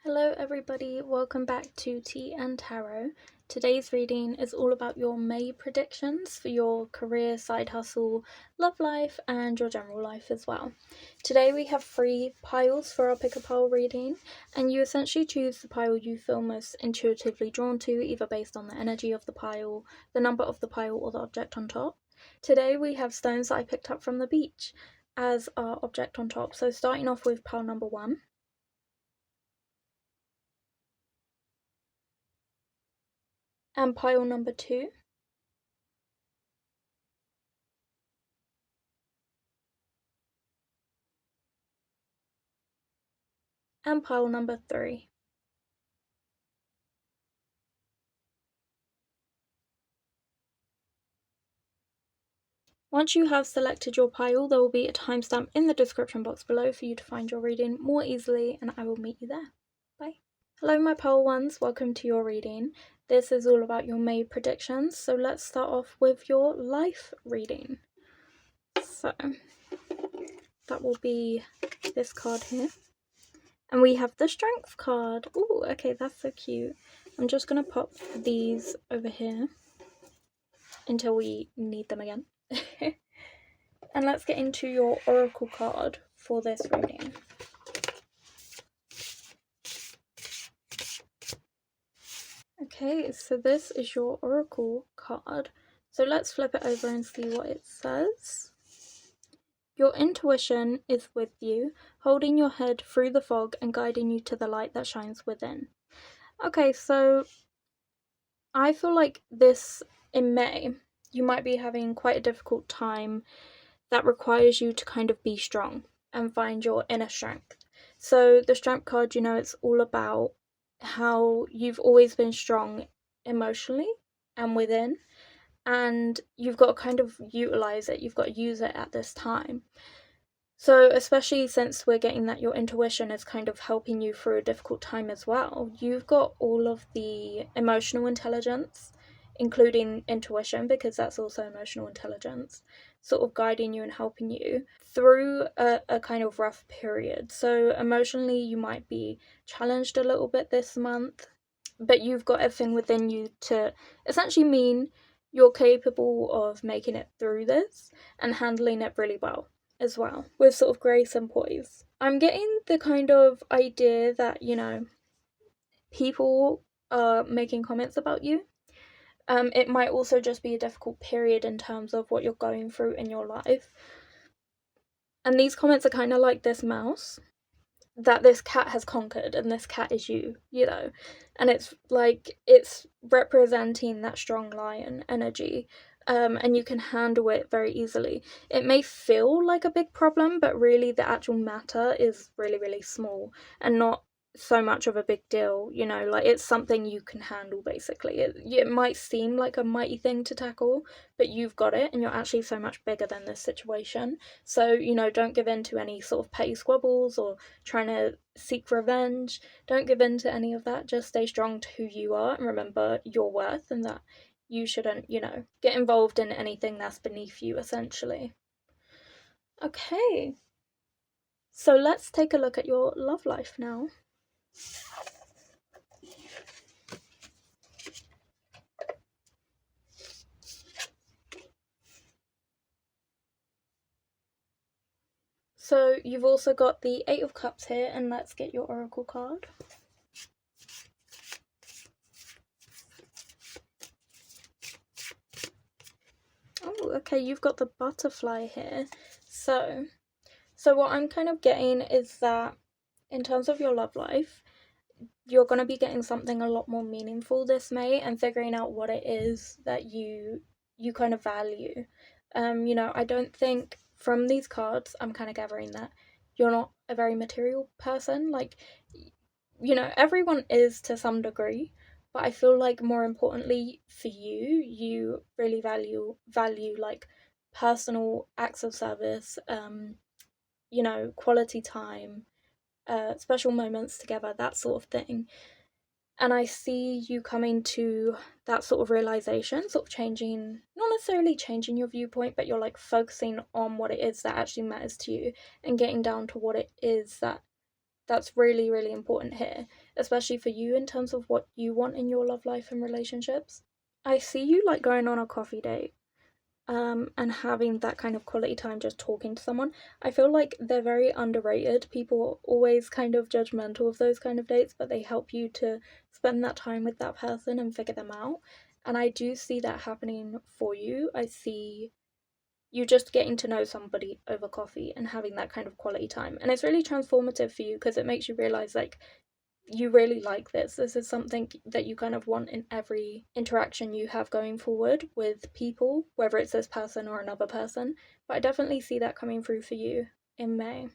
Hello everybody, welcome back to TìandTarot. Today's reading is all about your May predictions for your career, side hustle, love life and your general life as well. Today we have 3 piles for our pick-a-pile reading, and you essentially choose the pile you feel most intuitively drawn to, either based on the energy of the pile, the number of the pile or the object on top. Today we have stones that I picked up from the beach as our object on top, so starting off with pile number 1. And pile number 2. And pile number 3. Once you have selected your pile, there will be a timestamp in the description box below for you to find your reading more easily, and I will meet you there. Bye. Hello my pile ones, welcome to your reading. This is all about your May predictions, so let's start off with your life reading. So that will be this card here. And we have the Strength card. Ooh, okay, that's so cute. I'm just going to pop these over here until we need them again. And let's get into your Oracle card for this reading. Okay, so this is your Oracle card. So let's flip it over and see what it says. Your intuition is with you, holding your head through the fog and guiding you to the light that shines within. Okay, so I feel like this in May, you might be having quite a difficult time that requires you to kind of be strong and find your inner strength. So the Strength card, you know, it's all about how you've always been strong emotionally and within, and you've got to kind of utilize it. You've got to use it at this time. So especially since we're getting that your intuition is kind of helping you through a difficult time as well, you've got all of the emotional intelligence, including intuition, because that's also emotional intelligence, sort of guiding you and helping you through a kind of rough period. So emotionally you might be challenged a little bit this month, but you've got everything within you to essentially mean you're capable of making it through this and handling it really well as well, with sort of grace and poise. I'm getting the kind of idea that, you know, people are making comments about you. It might also just be a difficult period in terms of what you're going through in your life. And these comments are kind of like this mouse that this cat has conquered, and this cat is you, you know. And it's like, it's representing that strong lion energy. And you can handle it very easily. It may feel like a big problem, but really the actual matter is really, really small and not so much of a big deal, you know, like it's something you can handle basically. It might seem like a mighty thing to tackle, but you've got it and you're actually so much bigger than this situation. So, you know, don't give in to any sort of petty squabbles or trying to seek revenge. Don't give in to any of that. Just stay strong to who you are and remember your worth, and that you shouldn't, you know, get involved in anything that's beneath you, essentially. Okay, so let's take a look at your love life now. So you've also got the 8 of Cups here, and let's get your Oracle card. Oh, okay, you've got the Butterfly here. So what I'm kind of getting is that in terms of your love life, you're going to be getting something a lot more meaningful this May and figuring out what it is that you kind of value. You know, I don't think from these cards, I'm kind of gathering that you're not a very material person. Like, you know, everyone is to some degree, but I feel like more importantly for you, you really value like personal acts of service, you know, quality time, special moments together, that sort of thing. And I see you coming to that sort of realization, sort of changing, not necessarily changing your viewpoint, but you're like focusing on what it is that actually matters to you and getting down to what it is that That's really, really important here, especially for you in terms of what you want in your love life and relationships. I see you like going on a coffee date, and having that kind of quality time just talking to someone. I feel like they're very underrated. People are always kind of judgmental of those kind of dates, but they help you to spend that time with that person and figure them out. And I do see that happening for you. I see you just getting to know somebody over coffee and having that kind of quality time. And it's really transformative for you because it makes you realize like you really like this. This is something that you kind of want in every interaction you have going forward with people, whether it's this person or another person. But I definitely see that coming through for you in May.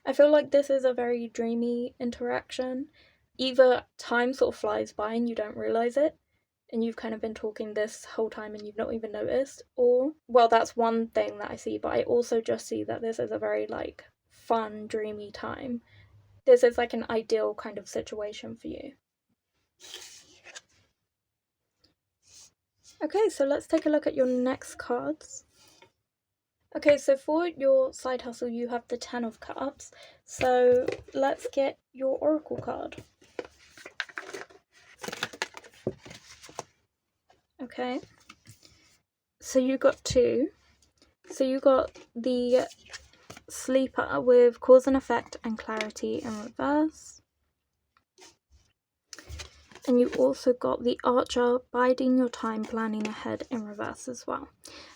I feel like this is a very dreamy interaction. Either time sort of flies by and you don't realize it, and you've kind of been talking this whole time and you've not even noticed, or, well, that's one thing that I see, but I also just see that this is a very, like, fun, dreamy time. This is like an ideal kind of situation for you. Okay, so let's take a look at your next cards. Okay, so for your side hustle, you have the Ten of Cups. So let's get your Oracle card. Okay. So you got two. So you got the Sleeper with cause and effect and clarity in reverse. And you also got the Archer, biding your time, planning ahead in reverse as well.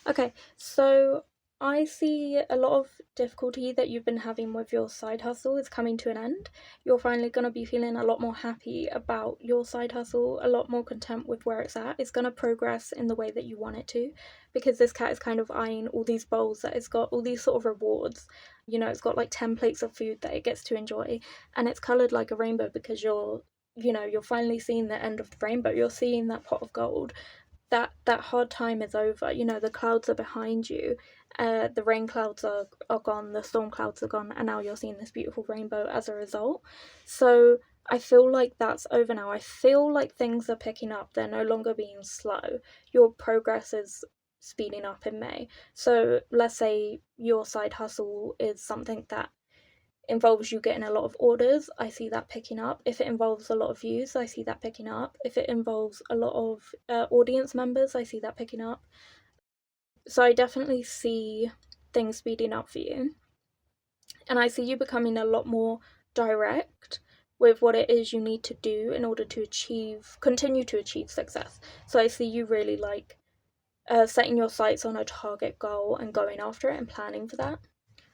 Okay, so I see a lot of difficulty that you've been having with your side hustle is coming to an end. You're finally going to be feeling a lot more happy about your side hustle, a lot more content with where it's at. It's going to progress in the way that you want it to, because this cat is kind of eyeing all these bowls that it's got, all these sort of rewards. You know, it's got like 10 plates of food that it gets to enjoy, and it's coloured like a rainbow because you're finally seeing the end of the rainbow. You're seeing that pot of gold. That hard time is over. You know, the clouds are behind you. The rain clouds are gone, the storm clouds are gone, and now you're seeing this beautiful rainbow as a result. So I feel like that's over now. I feel like things are picking up. They're no longer being slow. Your progress is speeding up in May. So let's say your side hustle is something that involves you getting a lot of orders, I see that picking up. If it involves a lot of views, I see that picking up. If it involves a lot of audience members, I see that picking up. So I definitely see things speeding up for you. And I see you becoming a lot more direct with what it is you need to do in order to continue to achieve success. So I see you really like setting your sights on a target goal and going after it and planning for that.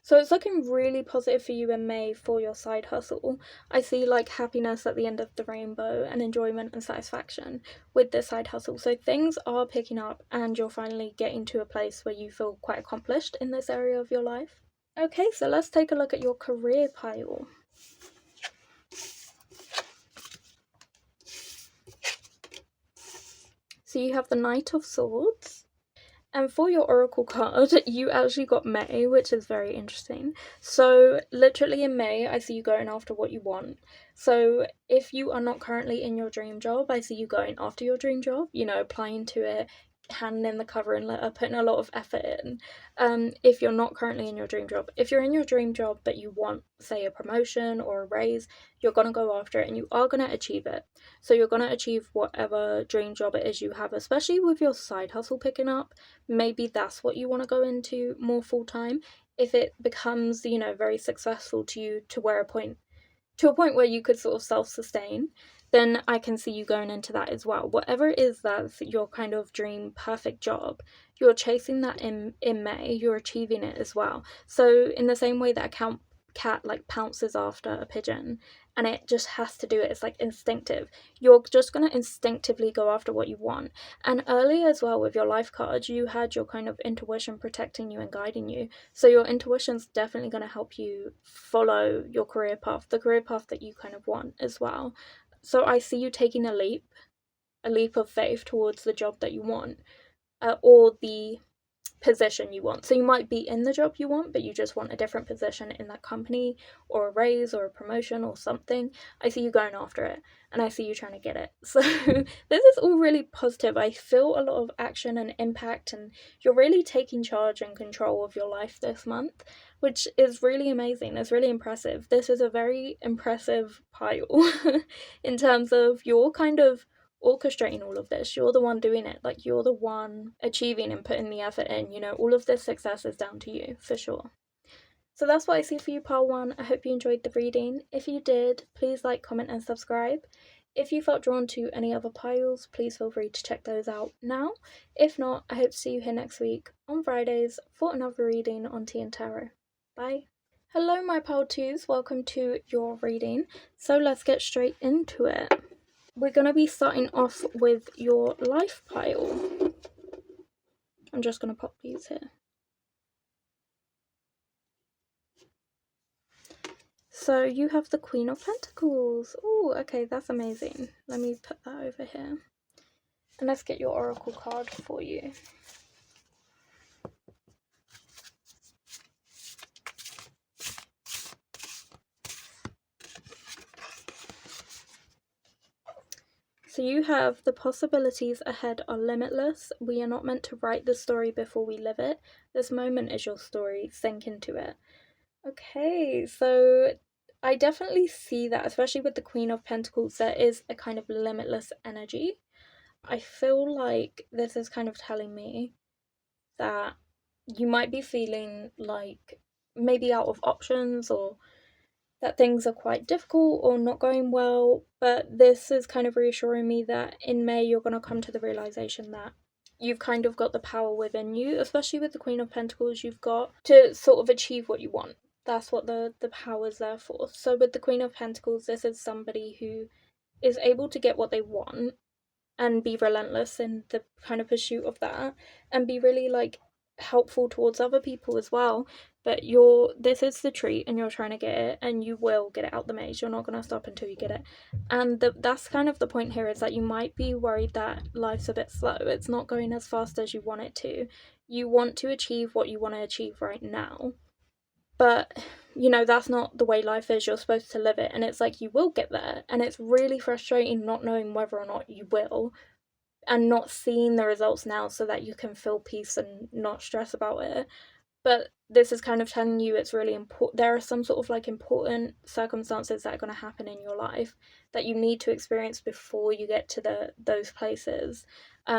So it's looking really positive for you in May for your side hustle. I see like happiness at the end of the rainbow and enjoyment and satisfaction with this side hustle. So things are picking up and you're finally getting to a place where you feel quite accomplished in this area of your life. Okay, so let's take a look at your career pile. So you have the Knight of Swords. And for your Oracle card, you actually got May, which is very interesting. So, literally in May, I see you going after what you want. So, if you are not currently in your dream job, I see you going after your dream job, applying to it, handing in the covering letter, putting a lot of effort in. If you're not currently in your dream job, if you're in your dream job but you want, say, a promotion or a raise, you're going to go after it and you are going to achieve it. So, you're going to achieve whatever dream job it is you have, especially with your side hustle picking up. Maybe that's what you want to go into more full time. If it becomes, very successful to you to a point where you could sort of self-sustain, then I can see you going into that as well. Whatever it is that's your kind of dream perfect job, you're chasing that in May, you're achieving it as well. So in the same way that a cat like pounces after a pigeon and it just has to do it, it's like instinctive, you're just going to instinctively go after what you want. And earlier as well with your life cards, you had your kind of intuition protecting you and guiding you. So your intuition's definitely going to help you follow your career path, the career path that you kind of want as well. So I see you taking a leap of faith towards the job that you want, or the position you want. So you might be in the job you want, but you just want a different position in that company, or a raise or a promotion or something. I see you going after it, and I see you trying to get it. So this is all really positive. I feel a lot of action and impact, and you're really taking charge and control of your life this month, which is really amazing. It's really impressive. This is a very impressive pile in terms of you're kind of orchestrating all of this. You're the one doing it. Like, you're the one achieving and putting the effort in. You know, all of this success is down to you, for sure. So that's what I see for you, pile 1. I hope you enjoyed the reading. If you did, please like, comment, and subscribe. If you felt drawn to any other piles, please feel free to check those out now. If not, I hope to see you here next week on Fridays for another reading on TìandTarot. Bye. Hello, my pile 2s. Welcome to your reading. So let's get straight into it. We're going to be starting off with your life pile. I'm just going to pop these here. So you have the Queen of Pentacles. Oh, okay, that's amazing. Let me put that over here. And let's get your oracle card for you. So you have the possibilities ahead are limitless. We are not meant to write the story before we live it. This moment is your story. Sink into it. Okay, so I definitely see that, especially with the Queen of Pentacles, there is a kind of limitless energy. I feel like this is kind of telling me that you might be feeling like maybe out of options, or that things are quite difficult or not going well, but this is kind of reassuring me that in May you're going to come to the realization that you've kind of got the power within you, especially with the Queen of Pentacles. You've got to sort of achieve what you want. That's what the power is there for. So with the Queen of Pentacles, this is somebody who is able to get what they want and be relentless in the kind of pursuit of that, and be really like helpful towards other people as well. But this is the treat, and you're trying to get it, and you will get it out the maze. You're not going to stop until you get it. And that's kind of the point here, is that you might be worried that life's a bit slow. It's not going as fast as you want it to. You want to achieve what you want to achieve right now, but you know, that's not the way life is. You're supposed to live it, and it's like you will get there, and it's really frustrating not knowing whether or not you will, and not seeing the results now so that you can feel peace and not stress about it. But this is kind of telling you it's really important. There are some sort of like important circumstances that are going to happen in your life that you need to experience before you get to those places,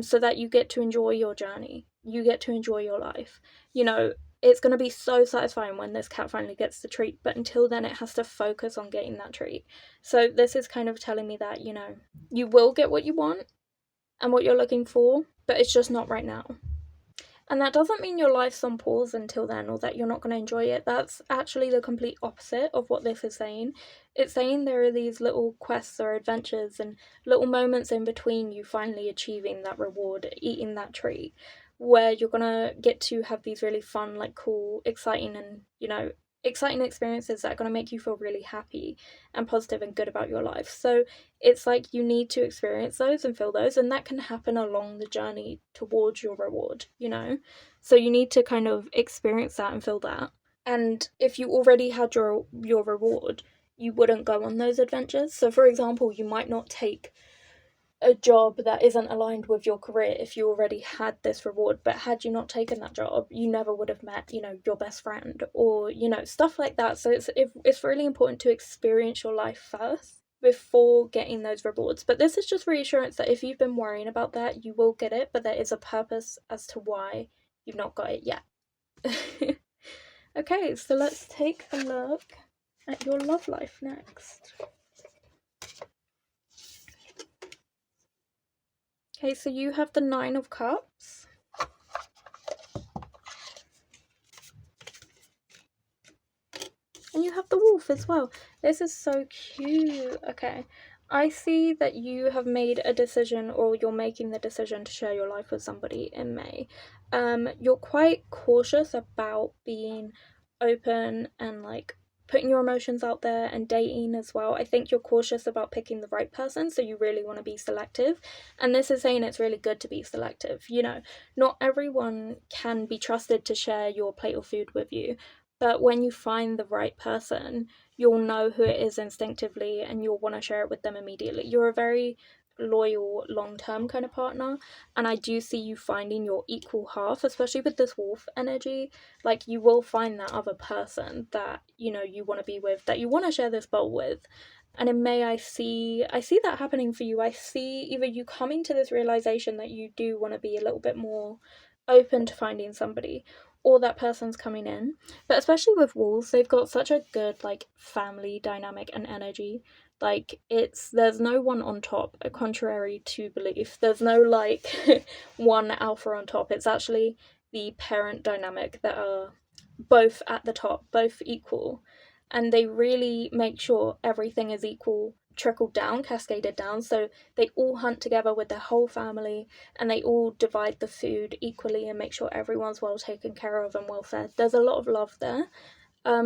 so that you get to enjoy your journey. You get to enjoy your life. You know, it's going to be so satisfying when this cat finally gets the treat, but until then it has to focus on getting that treat. So this is kind of telling me that, you know, you will get what you want and what you're looking for, but it's just not right now. And that doesn't mean your life's on pause until then, or that you're not going to enjoy it. That's actually the complete opposite of what this is saying. It's saying there are these little quests or adventures and little moments in between you finally achieving that reward, eating that treat, where you're going to get to have these really fun, like cool, exciting, and, you know, exciting experiences that are going to make you feel really happy and positive and good about your life. So it's like you need to experience those and feel those, and that can happen along the journey towards your reward, you know. So you need to kind of experience that and feel that. And if you already had your reward, you wouldn't go on those adventures. So for example, you might not take a job that isn't aligned with your career if you already had this reward, but had you not taken that job, you never would have met, you know, your best friend, or, you know, stuff like that. So it's really important to experience your life first before getting those rewards. But this is just reassurance that if you've been worrying about that, you will get it, but there is a purpose as to why you've not got it yet. Okay, so let's take a look at your love life next. Okay, so you have the Nine of Cups. And you have the wolf as well. This is so cute. Okay, I see that you have made a decision, or you're making the decision to share your life with somebody in May. You're quite cautious about being open and like putting your emotions out there and dating as well. I think you're cautious about picking the right person, so you really want to be selective. And this is saying it's really good to be selective. You know, not everyone can be trusted to share your plate of food with you, but when you find the right person, you'll know who it is instinctively and you'll want to share it with them immediately. You're a very loyal, long-term kind of partner, and I do see you finding your equal half, especially with this wolf energy. Like, you will find that other person that, you know, you want to be with, that you want to share this bowl with. And in May, I see that happening for you. I see either you coming to this realization that you do want to be a little bit more open to finding somebody, or that person's coming in. But especially with wolves, they've got such a good, like, family dynamic and energy. Like, there's no one on top, contrary to belief. There's no, like, one alpha on top. It's actually the parent dynamic that are both at the top, both equal. And they really make sure everything is equal, trickled down, cascaded down. So they all hunt together with their whole family, and they all divide the food equally and make sure everyone's well taken care of and well fed. There's a lot of love there.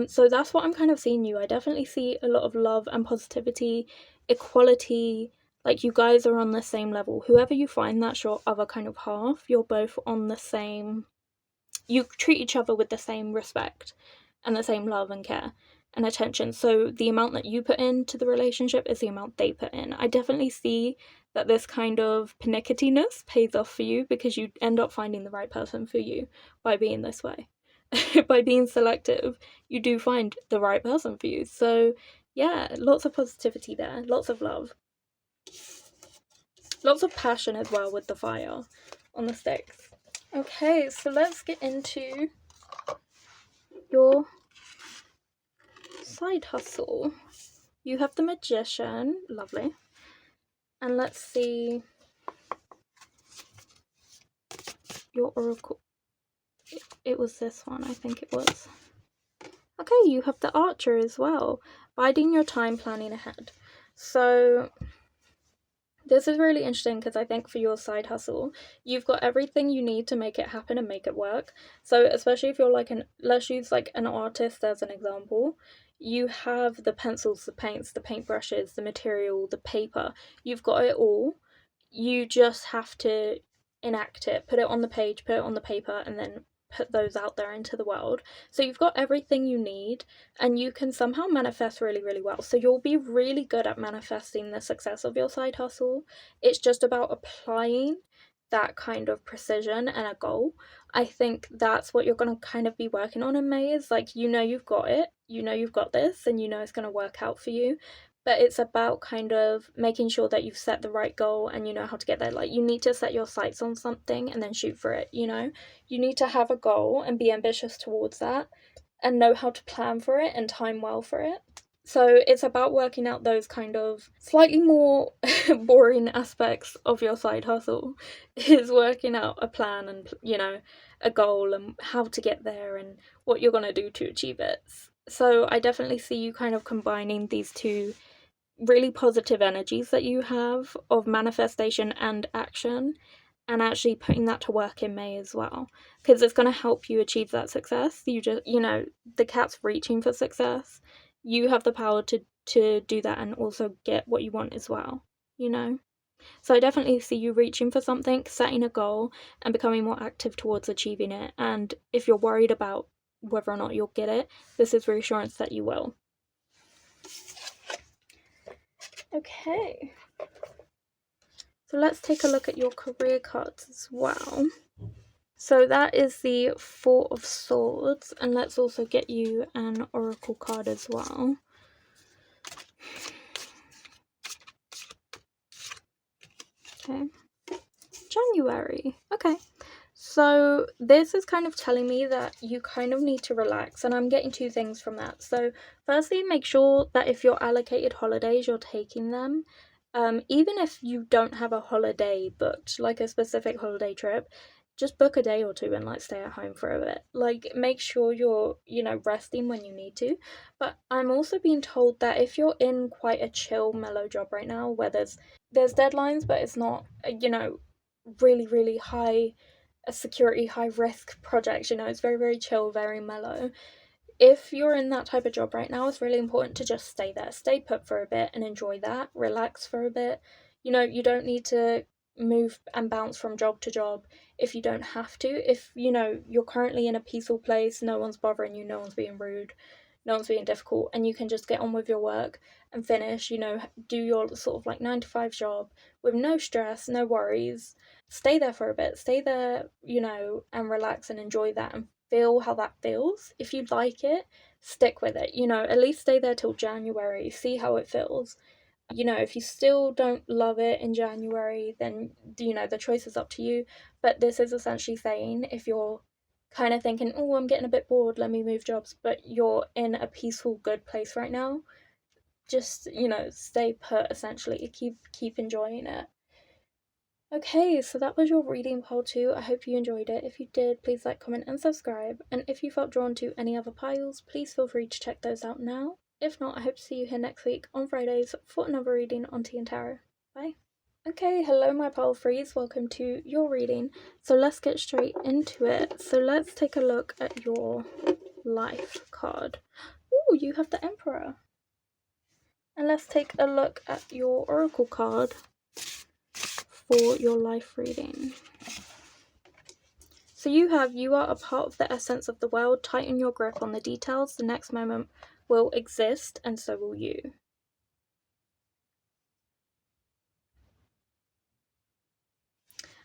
So that's what I'm kind of seeing you. I definitely see a lot of love and positivity, equality. Like, you guys are on the same level. Whoever you find that's your other kind of half, you're both on the same. You treat each other with the same respect and the same love and care and attention. So the amount that you put into the relationship is the amount they put in. I definitely see that this kind of pernicketiness pays off for you, because you end up finding the right person for you by being this way. By being selective, you do find the right person for you. So yeah, lots of positivity there, lots of love, lots of passion as well with the fire on the sticks. Okay, so let's get into your side hustle. You have the Magician, lovely. And let's see your Oracle. It was this one, I think it was. Okay, you have the Archer as well. Biding your time, planning ahead. So this is really interesting, because I think for your side hustle, you've got everything you need to make it happen and make it work. So especially if you're like let's use like an artist as an example. You have the pencils, the paints, the paintbrushes, the material, the paper. You've got it all. You just have to enact it, put it on the page, put it on the paper, and then put those out there into the world. So you've got everything you need, and you can somehow manifest really, really well. So you'll be really good at manifesting the success of your side hustle. It's just about applying that kind of precision and a goal. I think that's what you're going to kind of be working on in May, is like, you know, you've got it, you know, you've got this, and you know it's going to work out for you. But it's about kind of making sure that you've set the right goal and you know how to get there. Like, you need to set your sights on something and then shoot for it, you know? You need to have a goal and be ambitious towards that and know how to plan for it and time well for it. So it's about working out those kind of slightly more boring aspects of your side hustle, is working out a plan and, you know, a goal and how to get there and what you're going to do to achieve it. So I definitely see you kind of combining these two really positive energies that you have of manifestation and action, and actually putting that to work in May as well, because it's going to help you achieve that success. You just, you know, the cat's reaching for success. You have the power to do that and also get what you want as well, you know? So I definitely see you reaching for something, setting a goal, and becoming more active towards achieving it. And if you're worried about whether or not you'll get it, this is reassurance that you will. Okay. So let's take a look at your career cards as well. So that is the Four of Swords, and let's also get you an Oracle card as well. Okay. January. Okay. So this is kind of telling me that you kind of need to relax, and I'm getting two things from that. So firstly, make sure that if you're allocated holidays, you're taking them. Even if you don't have a holiday booked, like a specific holiday trip, just book a day or two and like stay at home for a bit. Like, make sure you're, you know, resting when you need to. But I'm also being told that if you're in quite a chill, mellow job right now, where there's deadlines, but it's not, you know, really, really high security, high risk projects, you know, it's very, very chill, very mellow. if you're in that type of job right now, it's really important to just stay there, stay put for a bit and enjoy that, relax for a bit. You know, you don't need to move and bounce from job to job if you don't have to. If, you know, you're currently in a peaceful place, no one's bothering you, no one's being rude, no one's being difficult, and you can just get on with your work and finish, you know, do your sort of like 9 to 5 job with no stress, no worries. Stay there for a bit, stay there, you know, and relax and enjoy that and feel how that feels. If you like it, stick with it, you know, at least stay there till January, see how it feels. You know, if you still don't love it in January, then, you know, the choice is up to you. But this is essentially saying if you're kind of thinking, oh, I'm getting a bit bored, let me move jobs, but you're in a peaceful, good place right now, just, you know, stay put essentially. Keep enjoying it. Okay, so that was your reading pile 2. I hope you enjoyed it. If you did, please like, comment, and subscribe. And if you felt drawn to any other piles, please feel free to check those out now. If not, I hope to see you here next week on Fridays for another reading on TìandTarot. Bye. Okay, hello my pile threes, welcome to your reading. So let's get straight into it. So let's take a look at your life card. Ooh, you have the Emperor. And let's take a look at your Oracle card for your life reading. So you are a part of the essence of the world. Tighten your grip on the details. The next moment will exist, and so will you.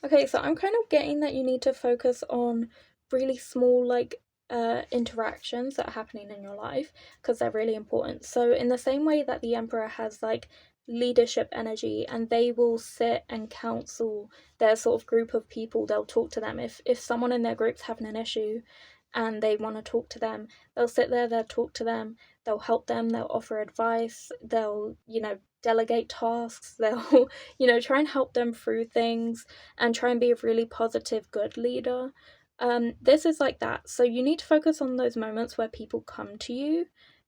Okay, so I'm kind of getting that you need to focus on really small, like, interactions that are happening in your life because they're really important. So in the same way that the Emperor has like leadership energy and they will sit and counsel their sort of group of people, they'll talk to them. If someone in their group's having an issue and they want to talk to them, they'll sit there, they'll talk to them, they'll help them, they'll offer advice, they'll, you know, delegate tasks, they'll, you know, try and help them through things and try and be a really positive, good leader. This is like that. So you need to focus on those moments where people come to you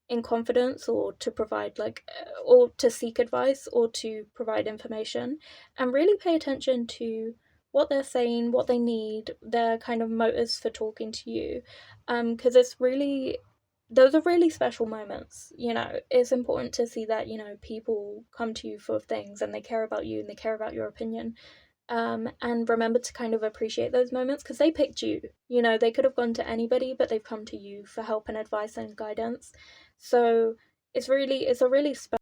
in confidence or to provide like or to seek advice or to provide information, and really pay attention to what they're saying, what they need, their kind of motives for talking to you, because it's really, those are really special moments. You know, it's important to see that, you know, people come to you for things and they care about you and they care about your opinion. And remember to kind of appreciate those moments because they picked you. You know, they could have gone to anybody, but they've come to you for help and advice and guidance. So it's a really special